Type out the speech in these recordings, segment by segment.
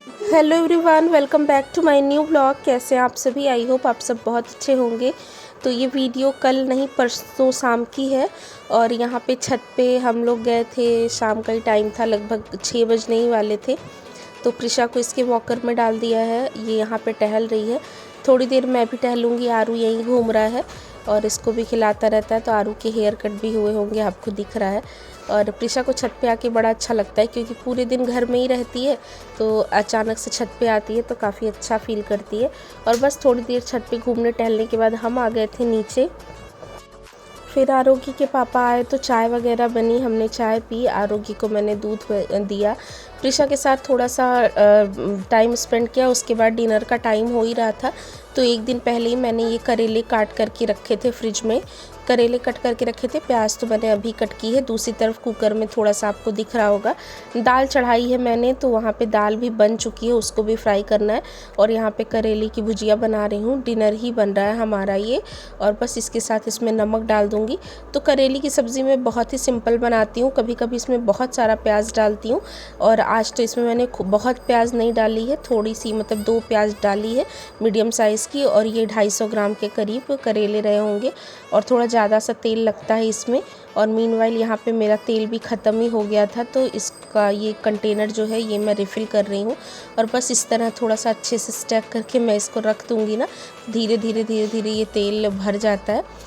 Hello everyone, welcome back to my new blog. कैसे हैं आप सभी? आई होप आप सब बहुत अच्छे होंगे। तो ये वीडियो कल नहीं परसों शाम की है और यहाँ पे छत पे हम लोग गए थे। शाम का ही टाइम था, लगभग 6 बजने ही वाले थे। तो प्रिशा को इसके वॉकर में डाल दिया है, ये यहाँ पे टहल रही है। थोड़ी देर मैं भी टहलूँगी। आरू यहीं घूम रहा है और इसको भी खिलाता रहता है। तो आरू के हेयर कट भी हुए होंगे, आपको दिख रहा है। और प्रिशा को छत पे आके बड़ा अच्छा लगता है क्योंकि पूरे दिन घर में ही रहती है, तो अचानक से छत पे आती है तो काफ़ी अच्छा फील करती है। और बस थोड़ी देर छत पे घूमने टहलने के बाद हम आ गए थे नीचे। फिर आरोगी के पापा आए तो चाय वगैरह बनी, हमने चाय पी। आरोगी को मैंने दूध दिया। प्रिशा के साथ थोड़ा सा टाइम स्पेंड किया। उसके बाद डिनर का टाइम हो ही रहा था, तो एक दिन पहले ही मैंने ये करेले काट करके रखे थे फ्रिज में। करेले कट करके रखे थे। प्याज तो मैंने अभी कट की है। दूसरी तरफ कुकर में थोड़ा सा आपको दिख रहा होगा दाल चढ़ाई है मैंने, तो वहाँ पे दाल भी बन चुकी है, उसको भी फ्राई करना है। और यहाँ पे करेले की भुजिया बना रही हूँ। डिनर ही बन रहा है हमारा ये। और बस इसके साथ इसमें नमक डाल दूँगी। तो करेले की सब्ज़ी मैं बहुत ही सिंपल बनाती हूँ, कभी कभी इसमें बहुत सारा प्याज डालती हूँ। और आज तो इसमें मैंने बहुत प्याज नहीं डाली है, थोड़ी सी मतलब 2 प्याज डाली है मीडियम साइज़ की। और ये 250 ग्राम के करीब करेले रहे होंगे और थोड़ा ज़्यादा सा तेल लगता है इसमें। और मीनवाइल यहाँ पे मेरा तेल भी ख़त्म ही हो गया था, तो इसका ये कंटेनर जो है ये मैं रिफ़िल कर रही हूँ। और बस इस तरह थोड़ा सा अच्छे से स्टैक करके मैं इसको रख दूँगी ना, धीरे धीरे ये तेल भर जाता है।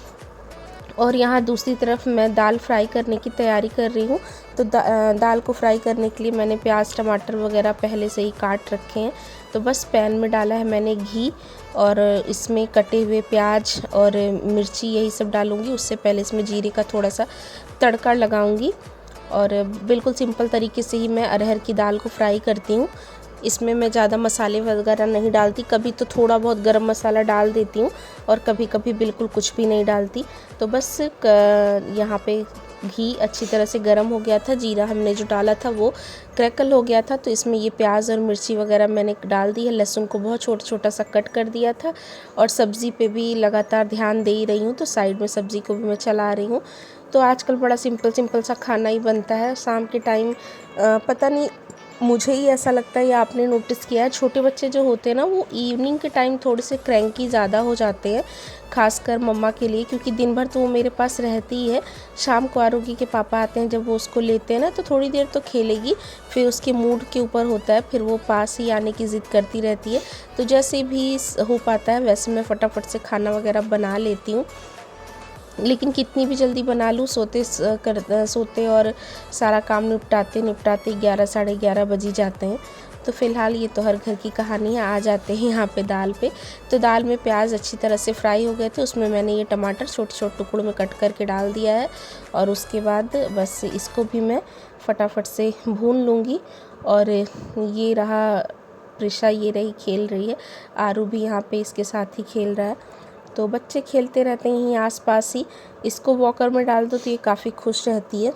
और यहाँ दूसरी तरफ मैं दाल फ्राई करने की तैयारी कर रही हूँ। तो दाल को फ्राई करने के लिए मैंने प्याज टमाटर वगैरह पहले से ही काट रखे हैं। तो बस पैन में डाला है मैंने घी और इसमें कटे हुए प्याज और मिर्ची यही सब डालूँगी। उससे पहले इसमें जीरे का थोड़ा सा तड़का लगाऊँगी। और बिल्कुल सिंपल तरीके से ही मैं अरहर की दाल को फ्राई करती हूँ। इसमें मैं ज़्यादा मसाले वगैरह नहीं डालती, कभी तो थोड़ा बहुत गरम मसाला डाल देती हूँ और कभी कभी बिल्कुल कुछ भी नहीं डालती। तो बस यहाँ पे घी अच्छी तरह से गर्म हो गया था, जीरा हमने जो डाला था वो क्रैकल हो गया था। तो इसमें ये प्याज और मिर्ची वगैरह मैंने डाल दी है। लहसुन को बहुत छोटा छोटा सा कट कर दिया था। और सब्ज़ी पे भी लगातार ध्यान दे ही रही हूँ, तो साइड में सब्ज़ी को भी मैं चला रही हूँ। तो आजकल बड़ा सिंपल सा खाना ही बनता है शाम के टाइम। पता नहीं, मुझे ही ऐसा लगता है या आपने नोटिस किया है, छोटे बच्चे जो होते हैं ना वो इवनिंग के टाइम थोड़े से क्रैंकी ज़्यादा हो जाते हैं, खासकर मम्मा के लिए, क्योंकि दिन भर तो वो मेरे पास रहती ही है। शाम को आरोगी के पापा आते हैं, जब वो उसको लेते हैं ना तो थोड़ी देर तो खेलेगी, फिर उसके मूड के ऊपर होता है, फिर वो पास ही आने की ज़िद करती रहती है। तो जैसे भी हो पाता है वैसे मैं फटाफट से खाना वगैरह बना लेती हूँ। लेकिन कितनी भी जल्दी बना लूँ, सोते और सारा काम निपटाते 11 साढ़े 11 बज ही जाते हैं। तो फ़िलहाल ये तो हर घर की कहानी है। आ जाते हैं यहाँ पे दाल पे। तो दाल में प्याज अच्छी तरह से फ्राई हो गए थे, उसमें मैंने ये टमाटर छोटे छोटे टुकड़ों में कट करके डाल दिया है। और उसके बाद बस इसको भी मैं फटाफट से भून लूँगी। और ये रहा प्रिशा, ये रही खेल रही है। आरू भी यहाँ पे इसके साथ ही खेल रहा है। तो बच्चे खेलते रहते हैं यहीं आसपास ही। इसको वॉकर में डाल दो तो ये काफ़ी खुश रहती है।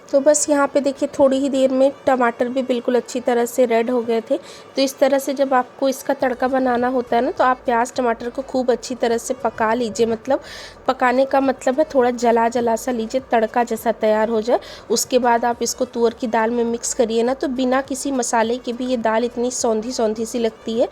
तो बस यहाँ पे देखिए थोड़ी ही देर में टमाटर भी बिल्कुल अच्छी तरह से रेड हो गए थे। तो इस तरह से जब आपको इसका तड़का बनाना होता है ना, तो आप प्याज टमाटर को खूब अच्छी तरह से पका लीजिए। मतलब पकाने का मतलब है थोड़ा जला जला सा लीजिए, तड़का जैसा तैयार हो जाए। उसके बाद आप इसको तुअर की दाल में मिक्स करिए ना, तो बिना किसी मसाले के भी ये दाल इतनी सौंधी सौंधी सी लगती है,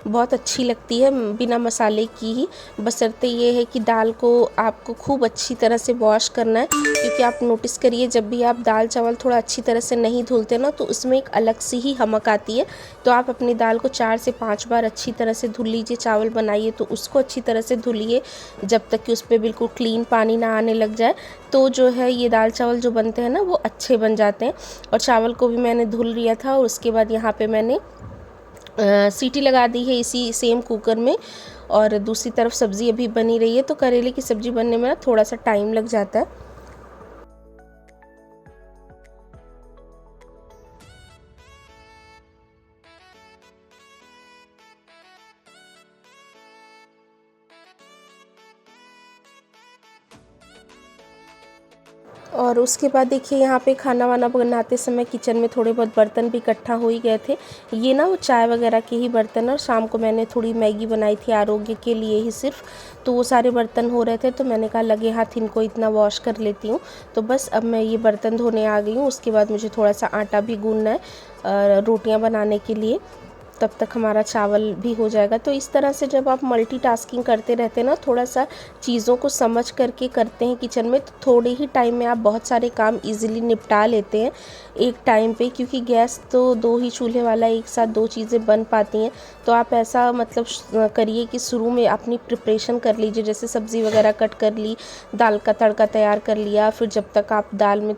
बहुत अच्छी लगती है बिना मसाले की ही। बशर्ते ये है कि दाल को आपको खूब अच्छी तरह से वॉश करना है, क्योंकि आप नोटिस करिए जब भी आप दाल चावल थोड़ा अच्छी तरह से नहीं धुलते ना, तो उसमें एक अलग सी ही हमक आती है। तो आप अपनी दाल को 4 से 5 बार अच्छी तरह से धुल लीजिए। चावल बनाइए तो उसको अच्छी तरह से धुलिए जब तक कि उस पर बिल्कुल क्लीन पानी ना आने लग जाए। तो जो है ये दाल चावल जो बनते हैं ना वो अच्छे बन जाते हैं। और चावल को भी मैंने धुल लिया था और उसके बाद यहाँ पे मैंने सीटी लगा दी है इसी सेम कुकर में। और दूसरी तरफ सब्ज़ी अभी बनी रही है। तो करेले की सब्ज़ी बनने में ना थोड़ा सा टाइम लग जाता है। और उसके बाद देखिए यहाँ पे खाना वाना बनाते समय किचन में थोड़े बहुत बर्तन भी इकट्ठा हो ही गए थे। ये ना वो चाय वगैरह के ही बर्तन, और शाम को मैंने थोड़ी मैगी बनाई थी आरोग्य के लिए ही सिर्फ, तो वो सारे बर्तन हो रहे थे। तो मैंने कहा लगे हाथ इनको इतना वॉश कर लेती हूँ। तो बस अब मैं ये बर्तन धोने आ गई हूँ। उसके बाद मुझे थोड़ा सा आटा भी गूंदना है रोटियाँ बनाने के लिए, तब तक हमारा चावल भी हो जाएगा। तो इस तरह से जब आप मल्टीटास्किंग करते रहते हैं ना, थोड़ा सा चीज़ों को समझ करके करते हैं किचन में, तो थोड़े ही टाइम में आप बहुत सारे काम इजीली निपटा लेते हैं एक टाइम पे, क्योंकि गैस तो 2 ही चूल्हे वाला एक साथ 2 चीज़ें बन पाती हैं। तो आप ऐसा मतलब करिए कि शुरू में अपनी प्रिपरेशन कर लीजिए, जैसे सब्ज़ी वगैरह कट कर ली, दाल का तड़का तैयार कर लिया, फिर जब तक आप दाल में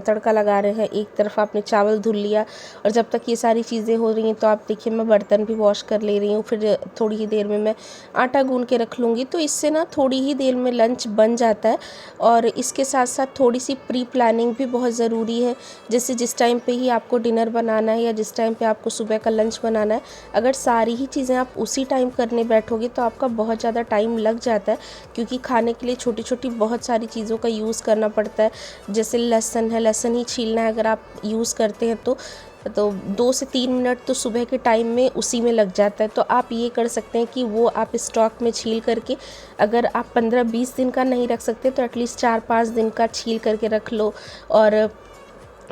तड़का लगा रहे हैं एक तरफ आपने चावल धुल लिया, और जब तक ये सारी चीज़ें हो रही हैं तो आप देखिए मैं बर्तन भी वॉश कर ले रही हूँ। फिर थोड़ी ही देर में मैं आटा गूंद के रख लूँगी, तो इससे ना थोड़ी ही देर में लंच बन जाता है। और इसके साथ साथ थोड़ी सी प्री प्लानिंग भी बहुत ज़रूरी है, जैसे जिस टाइम पे ही आपको डिनर बनाना है या जिस टाइम पे आपको सुबह का लंच बनाना है, अगर सारी ही चीज़ें आप उसी टाइम करने बैठोगे तो आपका बहुत ज़्यादा टाइम लग जाता है, क्योंकि खाने के लिए छोटी छोटी बहुत सारी चीज़ों का यूज़ करना पड़ता है। जैसे लहसुन है, लहसुन ही छीलना है अगर आप यूज़ करते हैं तो 2 से 3 मिनट तो सुबह के टाइम में उसी में लग जाता है। तो आप ये कर सकते हैं कि वो आप स्टॉक में छील करके, अगर आप 15-20 दिन का नहीं रख सकते तो एटलीस्ट 4-5 दिन का छील करके रख लो। और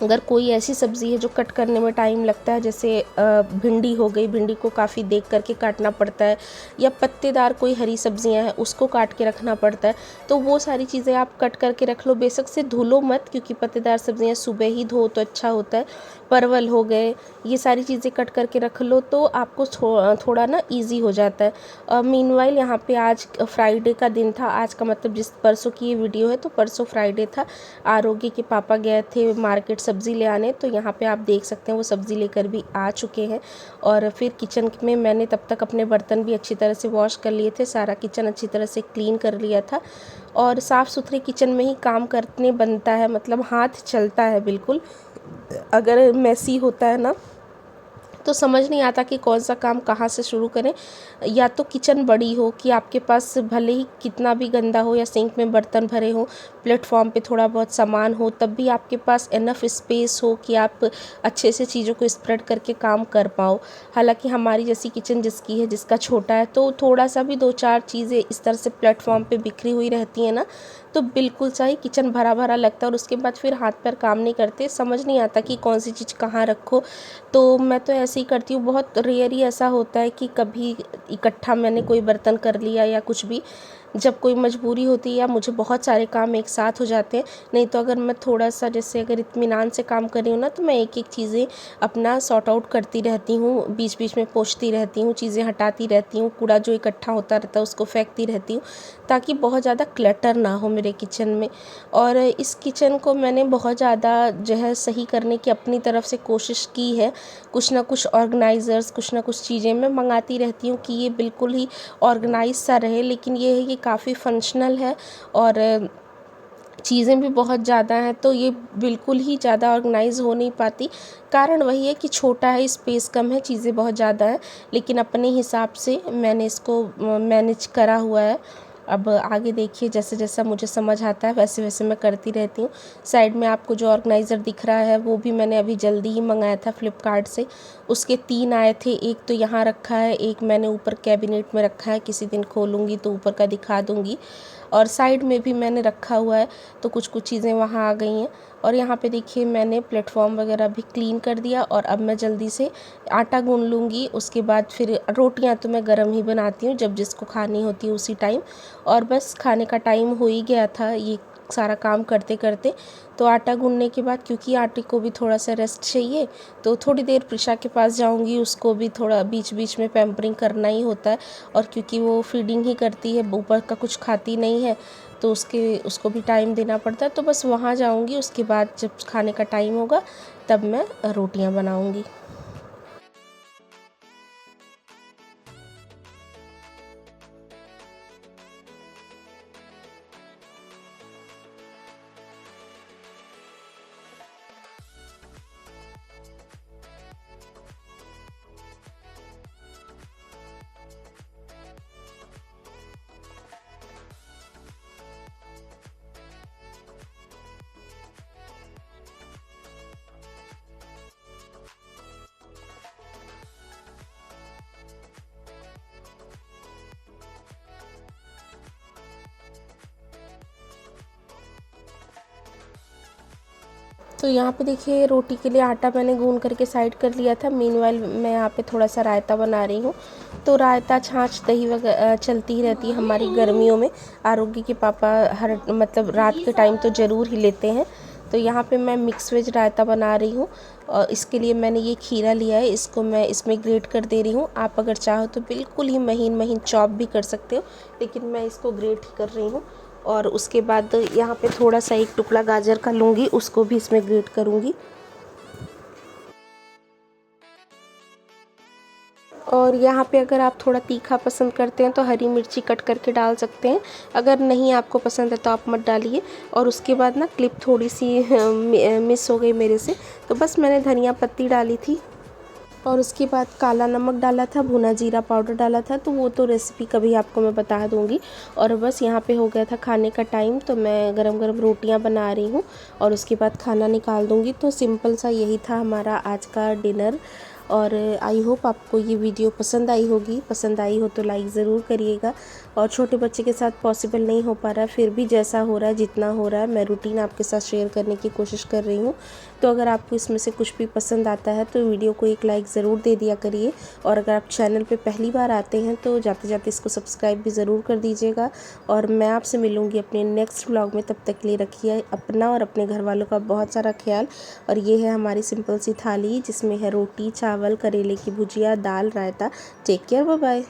अगर कोई ऐसी सब्ज़ी है जो कट करने में टाइम लगता है, जैसे भिंडी हो गई, भिंडी को काफ़ी देख करके काटना पड़ता है, या पत्तेदार कोई हरी सब्जियां हैं उसको काट के रखना पड़ता है, तो वो सारी चीज़ें आप कट करके रख लो। बेशक से धुलो मत, क्योंकि पत्तेदार सब्जियां सुबह ही धो तो अच्छा होता है। परवल हो गए, ये सारी चीज़ें कट करके रख लो तो आपको थोड़ा ना ईजी हो जाता है। मीनवाइल यहाँ पे आज फ्राइडे का दिन था, आज का मतलब जिस परसों की ये वीडियो है तो परसों फ्राइडे था। आरोग्य के पापा गए थे मार्केट सब्ज़ी ले आने, तो यहाँ पे आप देख सकते हैं वो सब्ज़ी लेकर भी आ चुके हैं। और फिर किचन में मैंने तब तक अपने बर्तन भी अच्छी तरह से वॉश कर लिए थे, सारा किचन अच्छी तरह से क्लीन कर लिया था। और साफ़ सुथरे किचन में ही काम करने बनता है, मतलब हाथ चलता है बिल्कुल। अगर मैसी होता है ना तो समझ नहीं आता कि कौन सा काम कहाँ से शुरू करें। या तो किचन बड़ी हो कि आपके पास भले ही कितना भी गंदा हो या सिंक में बर्तन भरे हो, प्लेटफॉर्म पे थोड़ा बहुत सामान हो, तब भी आपके पास इनफ स्पेस हो कि आप अच्छे से चीज़ों को स्प्रेड करके काम कर पाओ। हालांकि हमारी जैसी किचन जिसकी है, जिसका छोटा है, तो थोड़ा सा भी 2-4 चीज़ें इस तरह से प्लेटफॉर्म पे बिखरी हुई रहती है ना, तो बिल्कुल सही किचन भरा भरा लगता है, और उसके बाद फिर हाथ पैर काम नहीं करते, समझ नहीं आता कि कौन सी चीज़ कहाँ रखो। तो मैं तो ऐसे ही करती हूँ, बहुत रेयर ही ऐसा होता है कि कभी इकट्ठा मैंने कोई बर्तन कर लिया या कुछ भी, जब कोई मजबूरी होती है या मुझे बहुत सारे काम एक साथ हो जाते हैं। नहीं तो अगर मैं थोड़ा सा जैसे अगर इत्मीनान से काम कर रही हूँ ना, तो मैं एक एक चीज़ें अपना सॉर्ट आउट करती रहती हूँ, बीच बीच में पोंछती रहती हूँ, चीज़ें हटाती रहती हूँ, कूड़ा जो इकट्ठा होता रहता है उसको फेंकती रहती हूँ, ताकि बहुत ज़्यादा क्लटर ना हो मेरे किचन में। और इस किचन को मैंने बहुत ज़्यादा जो है सही करने की अपनी तरफ से कोशिश की है। कुछ ना कुछ ऑर्गेनाइज़र्स, कुछ ना कुछ चीज़ें मैं मंगाती रहती हूँ कि ये बिल्कुल ही ऑर्गेनाइज सा रहे, लेकिन ये है कि काफ़ी फंक्शनल है और चीज़ें भी बहुत ज़्यादा हैं, तो ये बिल्कुल ही ज़्यादा ऑर्गेनाइज़ हो नहीं पाती। कारण वही है कि छोटा है, स्पेस कम है, चीज़ें बहुत ज़्यादा हैं, लेकिन अपने हिसाब से मैंने इसको मैनेज करा हुआ है। अब आगे देखिए, जैसे जैसा मुझे समझ आता है वैसे वैसे मैं करती रहती हूँ। साइड में आपको जो ऑर्गेनाइज़र दिख रहा है वो भी मैंने अभी जल्दी ही मंगाया था फ्लिपकार्ट से। उसके 3 आए थे, एक तो यहाँ रखा है, एक मैंने ऊपर कैबिनेट में रखा है, किसी दिन खोलूँगी तो ऊपर का दिखा दूँगी। और साइड में भी मैंने रखा हुआ है, तो कुछ कुछ चीज़ें वहाँ आ गई हैं। और यहाँ पे देखिए मैंने प्लेटफॉर्म वगैरह भी क्लीन कर दिया, और अब मैं जल्दी से आटा गूंद लूँगी। उसके बाद फिर रोटियाँ तो मैं गरम ही बनाती हूँ, जब जिसको खानी होती है उसी टाइम। और बस खाने का टाइम हो ही गया था ये सारा काम करते करते। तो आटा गूंदने के बाद, क्योंकि आटे को भी थोड़ा सा रेस्ट चाहिए, तो थोड़ी देर प्रिशा के पास जाऊंगी, उसको भी थोड़ा बीच बीच में पैम्परिंग करना ही होता है। और क्योंकि वो फीडिंग ही करती है, ऊपर का कुछ खाती नहीं है, तो उसको भी टाइम देना पड़ता है। तो बस वहाँ जाऊंगी, उसके बाद जब खाने का टाइम होगा तब मैं रोटियाँ बनाऊंगी। तो यहाँ पे देखिए रोटी के लिए आटा मैंने गूंद करके साइड कर लिया था। मीनवाइल मैं यहाँ पे थोड़ा सा रायता बना रही हूँ। तो रायता छाछ दही वगैरह चलती ही रहती है हमारी गर्मियों में। आरोग्य के पापा हर मतलब रात के टाइम तो ज़रूर ही लेते हैं। तो यहाँ पे मैं मिक्स वेज रायता बना रही हूँ और इसके लिए मैंने ये खीरा लिया है, इसको मैं इसमें ग्रेट कर दे रही हूँ। आप अगर चाहो तो बिल्कुल ही महीन महीन चॉप भी कर सकते हो, लेकिन मैं इसको ग्रेट ही कर रही हूँ। और उसके बाद यहाँ पे थोड़ा सा एक टुकड़ा गाजर का लूँगी, उसको भी इसमें ग्रेट करूँगी। और यहाँ पे अगर आप थोड़ा तीखा पसंद करते हैं तो हरी मिर्ची कट करके डाल सकते हैं, अगर नहीं आपको पसंद है तो आप मत डालिए। और उसके बाद ना क्लिप थोड़ी सी मिस हो गई मेरे से, तो बस मैंने धनिया पत्ती डाली थी और उसके बाद काला नमक डाला था, भुना जीरा पाउडर डाला था। तो वो तो रेसिपी कभी आपको मैं बता दूंगी। और बस यहाँ पे हो गया था खाने का टाइम, तो मैं गरम गरम रोटियाँ बना रही हूँ और उसके बाद खाना निकाल दूंगी। तो सिंपल सा यही था हमारा आज का डिनर। और आई होप आपको ये वीडियो पसंद आई होगी। पसंद आई हो तो लाइक ज़रूर करिएगा। और छोटे बच्चे के साथ पॉसिबल नहीं हो पा रहा, फिर भी जैसा हो रहा है जितना हो रहा है मैं रूटीन आपके साथ शेयर करने की कोशिश कर रही हूँ। तो अगर आपको इसमें से कुछ भी पसंद आता है तो वीडियो को एक लाइक ज़रूर दे दिया करिए। और अगर आप चैनल पे पहली बार आते हैं तो जाते जाते इसको सब्सक्राइब भी ज़रूर कर दीजिएगा। और मैं आपसे मिलूँगी अपने नेक्स्ट व्लॉग में, तब तक के लिए रखिए अपना और अपने घर वालों का बहुत सारा ख्याल। और ये है हमारी सिंपल सी थाली जिसमें है रोटी, चावल, करेले की भुजिया, दाल, रायता। Take care, bye bye.